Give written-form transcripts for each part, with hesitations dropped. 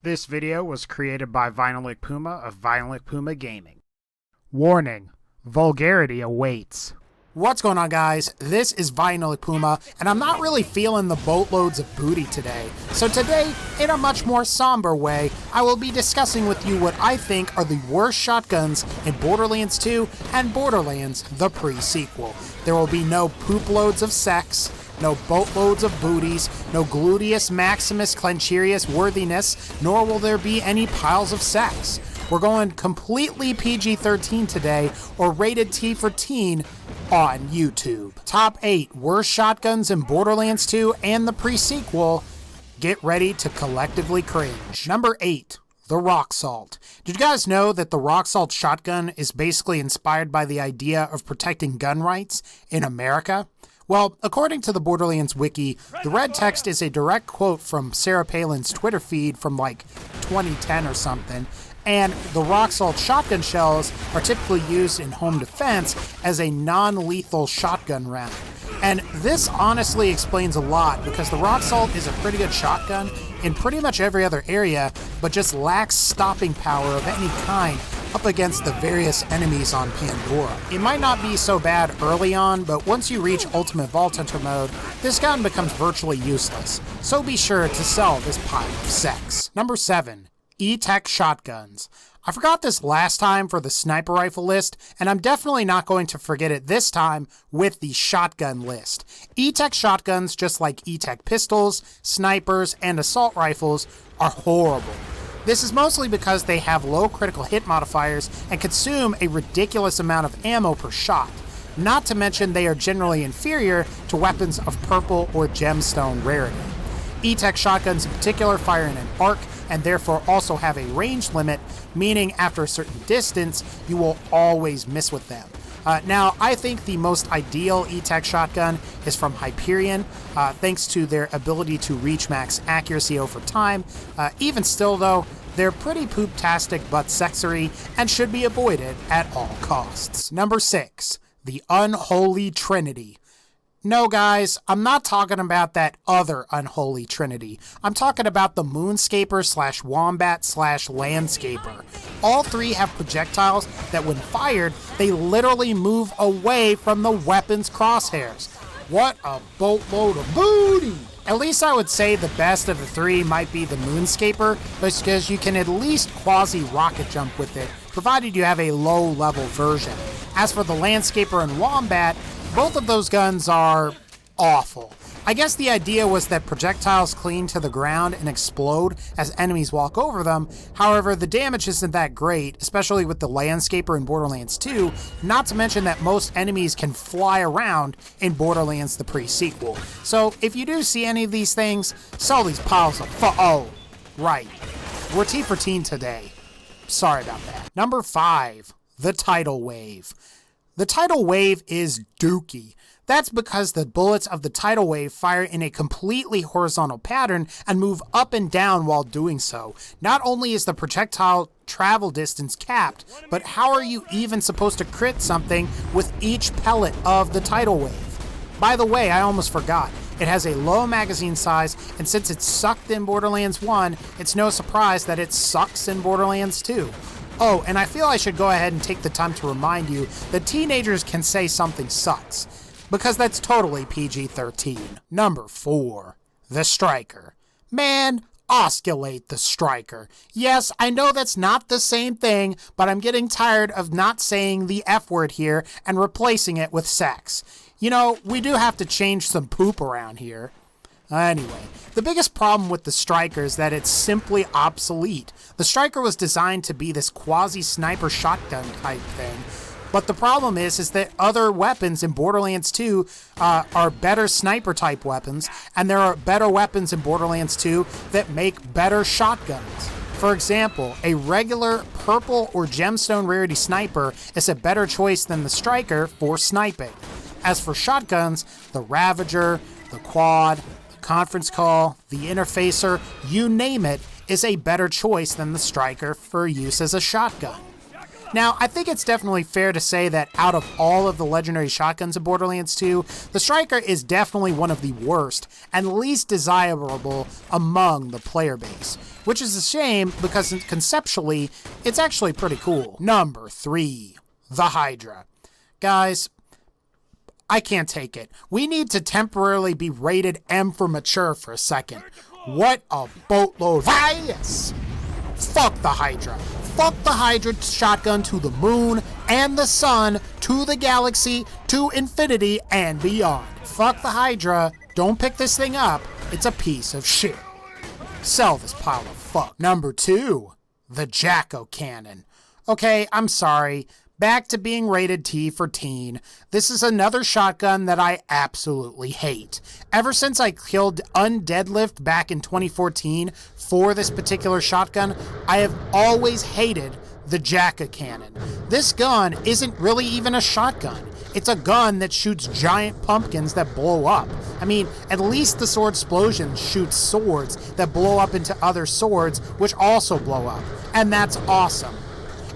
This video was created by VinylicPuma of VinylicPumaGaming. Warning, vulgarity awaits. What's going on, guys? This is VinylicPuma, and I'm not really feeling the boatloads of booty today. So today, in a much more somber way, I will be discussing with you what I think are the worst shotguns in Borderlands 2 and Borderlands, the pre-sequel. There will be no poop loads of sex, no boatloads of booties, no gluteus maximus clencherius worthiness, nor will there be any piles of sex. We're going completely PG-13 today, or rated T for teen, on YouTube. Top 8 worst shotguns in Borderlands 2 and the pre-sequel. Get ready to collectively cringe. Number 8. The Rock Salt. Did you guys know that the Rock Salt shotgun is basically inspired by the idea of protecting gun rights in America? Well, according to the Borderlands wiki, the red text is a direct quote from Sarah Palin's Twitter feed from like 2010 or something, and the rock salt shotgun shells are typically used in home defense as a non-lethal shotgun round. And this honestly explains a lot, because the rock salt is a pretty good shotgun in pretty much every other area, but just lacks stopping power of any kind up against the various enemies on Pandora. It might not be so bad early on, but once you reach Ultimate Vault Hunter mode, this gun becomes virtually useless, so be sure to sell this pile of sex. Number 7. ETech shotguns. I forgot this last time for the sniper rifle list, and I'm definitely not going to forget it this time with the shotgun list. ETech shotguns, just like ETech pistols, snipers, and assault rifles, are horrible. This is mostly because they have low critical hit modifiers and consume a ridiculous amount of ammo per shot. Not to mention they are generally inferior to weapons of purple or gemstone rarity. ETech shotguns in particular fire in an arc and therefore also have a range limit, meaning after a certain distance, you will always miss with them. Now, I think the most ideal ETech shotgun is from Hyperion, thanks to their ability to reach max accuracy over time. Even still, though, they're pretty poop-tastic but sexery and should be avoided at all costs. Number 6. The Unholy Trinity. No, guys, I'm not talking about that other unholy trinity. I'm talking about the Moonscaper / Wombat / Landscaper. All three have projectiles that when fired, they literally move away from the weapon's crosshairs. What a boatload of booty! At least I would say the best of the three might be the Moonscaper, because you can at least quasi-rocket jump with it, provided you have a low-level version. As for the Landscaper and Wombat, both of those guns are awful. I guess the idea was that projectiles cling to the ground and explode as enemies walk over them. However, the damage isn't that great, especially with the Landscaper in Borderlands 2, not to mention that most enemies can fly around in Borderlands the pre-sequel. So if you do see any of these things, sell these piles of oh, right. We're T for teen today. Sorry about that. Number 5. The Tidal Wave. The Tidal Wave is dookie. That's because the bullets of the Tidal Wave fire in a completely horizontal pattern and move up and down while doing so. Not only is the projectile travel distance capped, but how are you even supposed to crit something with each pellet of the Tidal Wave? By the way, I almost forgot. It has a low magazine size, and since it sucked in Borderlands 1, it's no surprise that it sucks in Borderlands 2. Oh, and I feel I should go ahead and take the time to remind you that teenagers can say something sucks, because that's totally PG-13. Number 4. The Striker. Man, osculate the Striker. Yes, I know that's not the same thing, but I'm getting tired of not saying the F word here and replacing it with sex. You know, we do have to change some poop around here. Anyway, the biggest problem with the Striker is that it's simply obsolete. The Striker was designed to be this quasi-sniper shotgun type thing, but the problem is that other weapons in Borderlands 2 are better sniper type weapons, and there are better weapons in Borderlands 2 that make better shotguns. For example, a regular purple or gemstone rarity sniper is a better choice than the Striker for sniping. As for shotguns, the Ravager, the Quad, Conference Call, the Interfacer, you name it, is a better choice than the Striker for use as a shotgun. Now, I think it's definitely fair to say that out of all of the legendary shotguns in Borderlands 2, the Striker is definitely one of the worst and least desirable among the player base, which is a shame because conceptually, it's actually pretty cool. Number 3, the Hydra. Guys, I can't take it. We need to temporarily be rated M for mature for a second. What a boatload. Yes! Fuck the Hydra. Fuck the Hydra shotgun to the moon and the sun, to the galaxy, to infinity and beyond. Fuck the Hydra. Don't pick this thing up. It's a piece of shit. Sell this pile of fuck. Number 2, the Jaco Cannon. Okay, I'm sorry. Back to being rated T for teen. This is another shotgun that I absolutely hate. Ever since I killed Undeadlift back in 2014 for this particular shotgun, I have always hated the Jaco Cannon. This gun isn't really even a shotgun. It's a gun that shoots giant pumpkins that blow up. I mean, at least the sword explosion shoots swords that blow up into other swords, which also blow up. And that's awesome.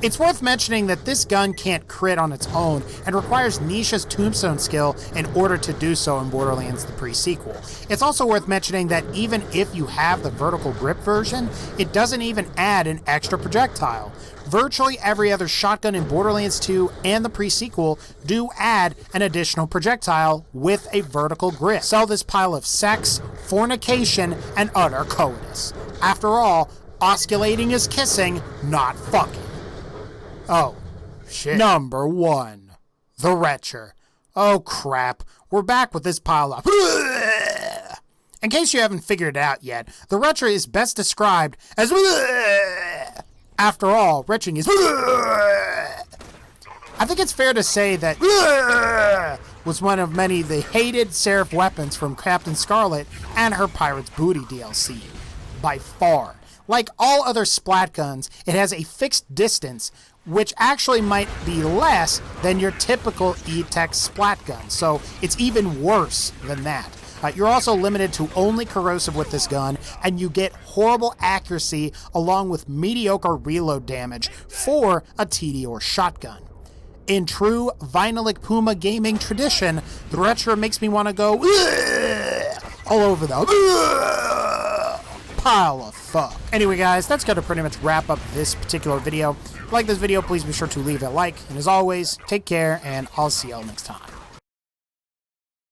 It's worth mentioning that this gun can't crit on its own and requires Nisha's tombstone skill in order to do so in Borderlands the pre-sequel. It's also worth mentioning that even if you have the vertical grip version, it doesn't even add an extra projectile. Virtually every other shotgun in Borderlands 2 and the pre-sequel do add an additional projectile with a vertical grip. Sell this pile of sex, fornication, and utter cowardice. After all, osculating is kissing, not fucking. Oh, shit. Number 1, the Retcher. Oh, crap. We're back with this pile of... In case you haven't figured it out yet, the Retcher is best described as... After all, retching is... I think it's fair to say that... was one of many of the hated Seraph weapons from Captain Scarlet and her Pirate's Booty DLC. By far. Like all other splat guns, it has a fixed distance, which actually might be less than your typical ETech splat gun, so it's even worse than that. You're also limited to only corrosive with this gun, and you get horrible accuracy along with mediocre reload damage for a TD or shotgun. In true VinylicPumaGaming tradition, the Retro makes me want to go all over the pile of fuck. Anyway guys, that's going to pretty much wrap up this particular video. If you like this video, please be sure to leave a like, and as always, take care, and I'll see y'all next time.